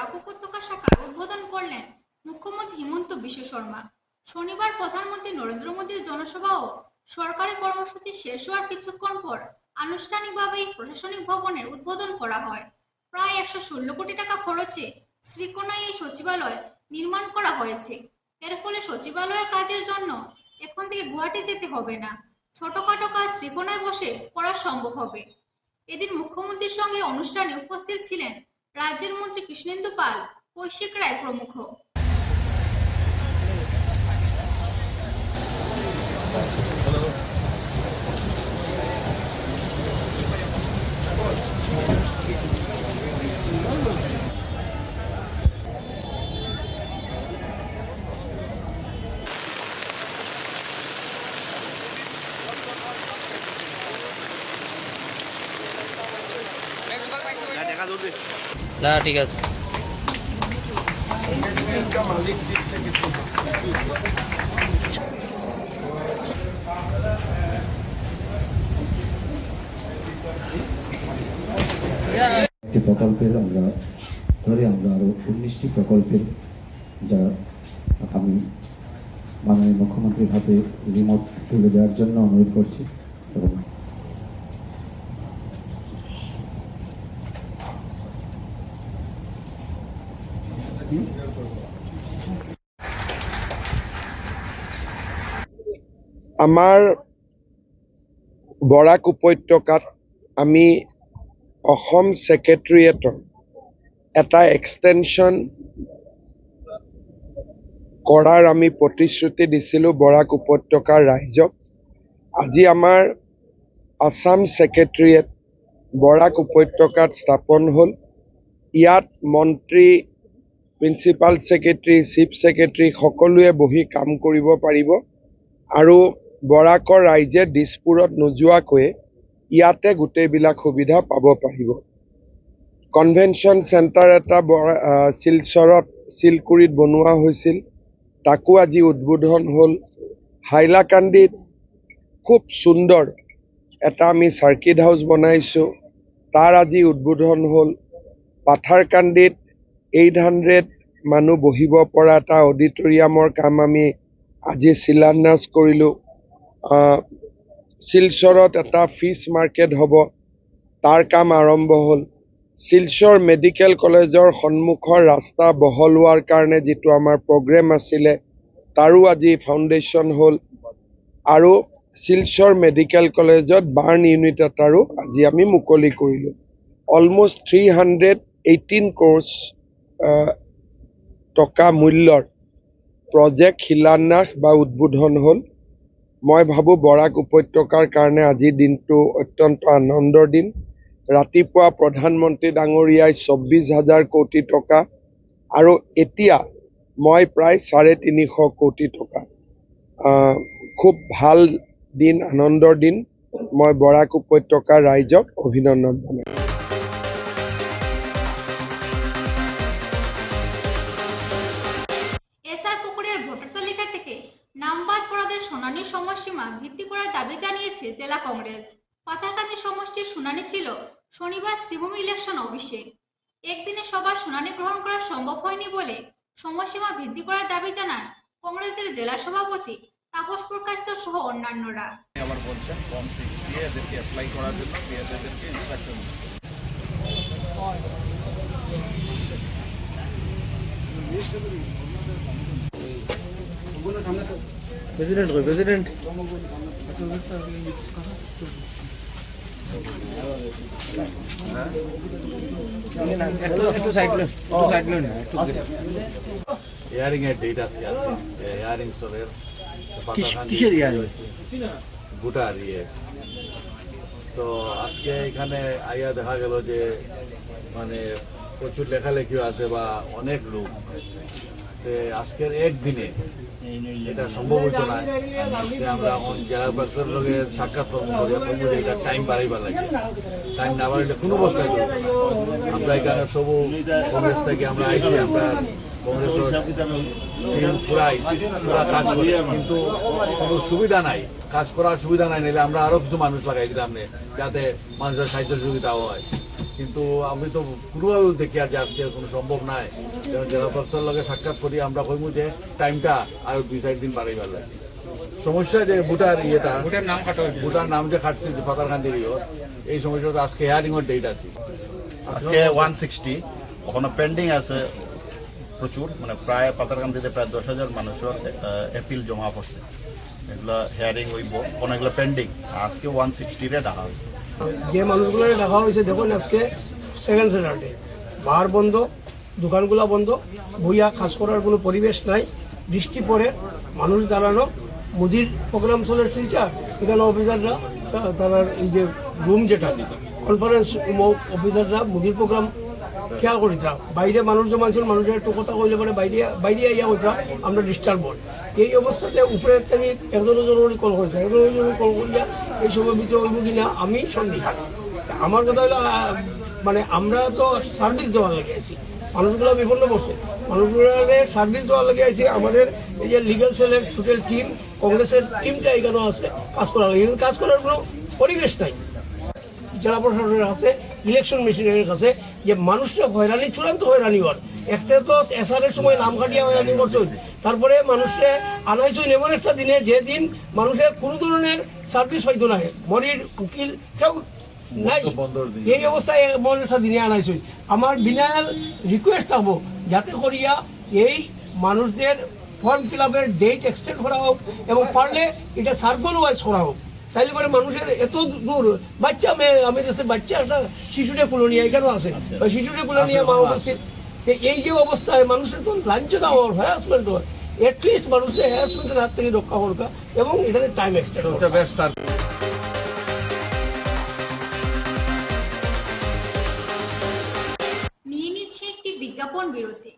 বরাক উপত্যকা শাখার উদ্বোধন করলেন মুখ্যমন্ত্রী হিমন্ত বিশ্ব শর্মা। শনিবার প্রধানমন্ত্রী নরেন্দ্র মোদীর জনসভা ও সরকারি কর্মসূচি শেষ হওয়ার কিছুক্ষণ পর আনুষ্ঠানিকভাবে এই প্রশাসনিক ভবনের উদ্বোধন করা হয়। প্রায় 116 কোটি টাকা খরচে শ্রীকোনায় এই সচিবালয় নির্মাণ করা হয়েছে। এর ফলে সচিবালয়ের কাজের জন্য এখন থেকে গুয়াহাটি যেতে হবে না। ছোটখাটো কাজ শ্রীকোনায় বসে করা সম্ভব হবে। এদিন মুখ্যমন্ত্রীর সঙ্গে অনুষ্ঠানে উপস্থিত ছিলেন রাজ্যের মন্ত্রী কৃষ্ণেন্দু পাল, কৌশিক রায় প্রমুখ। না ঠিক আছে। প্রকল্পের আমরা আরো 19টি প্রকল্পের যা আমি মাননীয় মুখ্যমন্ত্রীর হাতে রিমোট তুলে দেওয়ার জন্য অনুরোধ করছি। এবং আমাৰ বৰাক উপত্যকাত আমি অসম সেক্ৰেটাৰিয়েটৰ এটা এক্সটেনশ্যন কৰাৰ আমি প্ৰতিশ্ৰুতি দিছিলোঁ বৰাক উপত্যকাৰ ৰাইজক। আজি আমাৰ আসাম সেক্ৰেটাৰিয়েট বৰাক উপত্যকাত স্থাপন হ'ল। ইয়াত মন্ত্ৰী, প্ৰিন্সিপাল ছেক্ৰেটাৰী, চিফ ছেক্ৰেটাৰী সকলোৱে বহি কাম কৰিব পাৰিব আৰু বৰাকৰ ৰাইজে দিছপুৰত নোযোৱাকৈ ইয়াতে গোটেইবিলাক সুবিধা পাব পাৰিব। কনভেনশ্যন চেণ্টাৰ এটা শিলচৰত শিলকুৰিত বনোৱা হৈছিল, তাকো আজি উদ্বোধন হ'ল। হাইলাকান্দিত খুব সুন্দৰ এটা আমি চাৰ্কিট হাউচ বনাইছোঁ, তাৰ আজি উদ্বোধন হ'ল। পাথাৰকান্দিত 800 মানুহ বহিব পৰা এটা অডিটৰিয়ামৰ কাম আমি আজি শিলান্যাস কৰিলোঁ। শিলচৰত এটা ফিছ মাৰ্কেট হ'ব, তাৰ কাম আৰম্ভ হ'ল। শিলচৰ মেডিকেল কলেজৰ সন্মুখৰ ৰাস্তা বহলোৱাৰ কাৰণে যিটো আমাৰ প্ৰগ্ৰেম আছিলে, তাৰো আজি ফাউণ্ডেশ্যন হ'ল। আৰু শিলচৰ মেডিকেল কলেজত বাৰ্ণ ইউনিট এটাৰো আজি আমি মুকলি কৰিলোঁ। অলমষ্ট 318 crores টকা মূল্যৰ প্ৰজেক্ট শিলান্যাস বা উদ্বোধন হ'ল। মই ভাবোঁ বৰাক উপত্যকাৰ কাৰণে আজিৰ দিনটো অত্যন্ত আনন্দৰ দিন। ৰাতিপুৱা প্ৰধানমন্ত্ৰী ডাঙৰীয়াই 24,000 কোটি টকা আৰু এতিয়া মই প্ৰায় 350 কোটি টকা। খুব ভাল দিন, আনন্দৰ দিন। মই বৰাক উপত্যকাৰ ৰাইজক অভিনন্দন জনাইছোঁ। এসআর পুকুরের ভোটার তালিকা থেকে নাম বাদ পড়াদের শুনানির সময়সীমা বৃদ্ধি করার দাবি জানিয়েছে জেলা কংগ্রেস। পাথারকান্দি সমষ্টির শুনানি ছিল শনিবার শ্রীভূমি ইলেকশন অফিসে। একদিনে সবার শুনানি গ্রহণ করা সম্ভব হয়নি বলে সময়সীমা বৃদ্ধি করার দাবি জানান কংগ্রেসের জেলা সভাপতি তাপস প্রকাশিত সহ অন্যান্যরা। আবার বলছেন ফর্ম 6 দিয়ে এদেরকে অ্যাপ্লাই করার জন্য এদেরকে ইনস্ট্রাকশন প্রেসিডেন্ট কই প্রেসিডেন্ট একটু সাইড লো না একটু হিয়ারিং এর ডেট আজকে আছে। হিয়ারিং সরের কিসের হিয়ারিং? ভোটার তো আজকে এখানে আইয়া দেখা গেল যে মানে প্রচুর লেখালেখিও আছে বা অনেক লোক। আজকের একদিনে এটা সম্ভব হইতো না যে আমরা এখন জেলা উপাধ্যক্ষের লগে সাক্ষাৎ কর্ম করি, তবু যে এটা টাইম বাড়াইবার লাগে। টাইম না বাড়াইলে কোনো অবস্থায় করবো না। আমরা এখানে সব কংগ্রেস থেকে আমরা আইছি, আমরা কংগ্রেসের টিম পুরা আইছি, পুরা কাজ করি, কিন্তু কোনো সুবিধা নাই, কাজ করার সুবিধা নাই। নিলে আমরা আরো কিছু মানুষ লাগাই দিলাম যাতে মানুষের সাহিত্য সহযোগিতা হয়। কিন্তু আমি তো কোনোভাবেও দেখি আর যে আজকে কোনো সম্ভব নাই। জেলা দপ্তর লগে সাক্ষাৎ করি আমরা কইমু যে টাইমটা আরো 2-4 দিন বাড়াই ভালো। সমস্যা যে ভোটার ভোটার নাম যে কাটছে যে পাতারকান্দির এই সমস্যাটা আজকে হিয়ারিং এর ডেট আছে আজকে 160 ওখানে পেন্ডিং আছে প্রচুর, মানে প্রায় পাতারকান্দিতে প্রায় 10,000 মানুষের অ্যাপিল জমা পড়ছে, এগুলো হিয়ারিং হইব, অনেকগুলো পেন্ডিং। আজকে 160 রে ডাকা হয়েছে। যে মানুষগুলো দেখা হয়েছে দেখুন আজকে সেকেন্ড স্যাটারডে, বার বন্ধ, দোকানগুলো বন্ধ, বইয়া কাজ করার কোনো পরিবেশ নাই, বৃষ্টি পড়ে, মানুষ দাঁড়ানো, মুদির প্রোগ্রাম চলে শিলচা, এখানে অফিসাররা তারা এই যে রুম যেটা কনফারেন্স রুম অফিসাররা মুদির প্রোগ্রাম খেয়াল করিতা, বাইরে মানুষ জমাইছিল, মানুষের একটু কথা কইলে পরে বাইরে আইয়া হইতা আমরা ডিস্টার্ব হল। এই অবস্থাতে উপরের থেকে একজনের জরুরি কল করেছে, একজনের জরুরি কল করিয়া এই সময় ভিতরে হইব কিনা আমি সন্দিহান। আমার কথা হলো মানে আমরা তো সার্ভিস দেওয়ার লেগে আছি, মানুষগুলো বিপন্ন করছে, মানুষগুলো সার্ভিস দেওয়ার লেগে আছি। আমাদের এই যে লিগাল সেলের টোটাল টিম, কংগ্রেসের টিমটা এখানে আছে কাজ করার লেগে, কাজ করার কোনো পরিবেশ নাই। জেলা প্রশাসনের কাছে, ইলেকশন মেশিনের কাছে যে মানুষরা হয়রানি, চূড়ান্ত হয়রানি হওয়ার একটা তো এসআরের সময় নাম কাটিয়া হয়রানি করছেন, তারপরে মানুষে আনাইছেন এমন একটা দিনে যে দিন মানুষের কোনো ধরনের সার্ভিস হয়তো না, মরির উকিল কেউ নাই, এই অবস্থায় এমন একটা দিনে আনাইছেন। আমার বিনাল রিকোয়েস্ট থাকবো যাতে করিয়া এই মানুষদের ফর্ম ফিল আপের ডেট এক্সটেন্ড করা হোক এবং পারলে এটা সার্কল ওয়াইজ করা হোক, তাইলে পরে মানুষের এত দূর বাচ্চা মেয়ে, আমি দেশে বাচ্চা একটা শিশুটা কুলো নিয়ে এখানেও আছে, শিশুটা কুলো নিয়ে মা উপস্থিত, এই যে অবস্থায় মানুষের তো লাঞ্ছনা হওয়ার, হ্যারাসমেন্ট হওয়ার, এটলিস্ট মানুষের হ্যারাসমেন্টের হাত থেকে রক্ষা করকা এবং এখানে টাইম এক্সটেন্ড। নিয়ে নিচ্ছে একটি বিজ্ঞাপন বিরতি।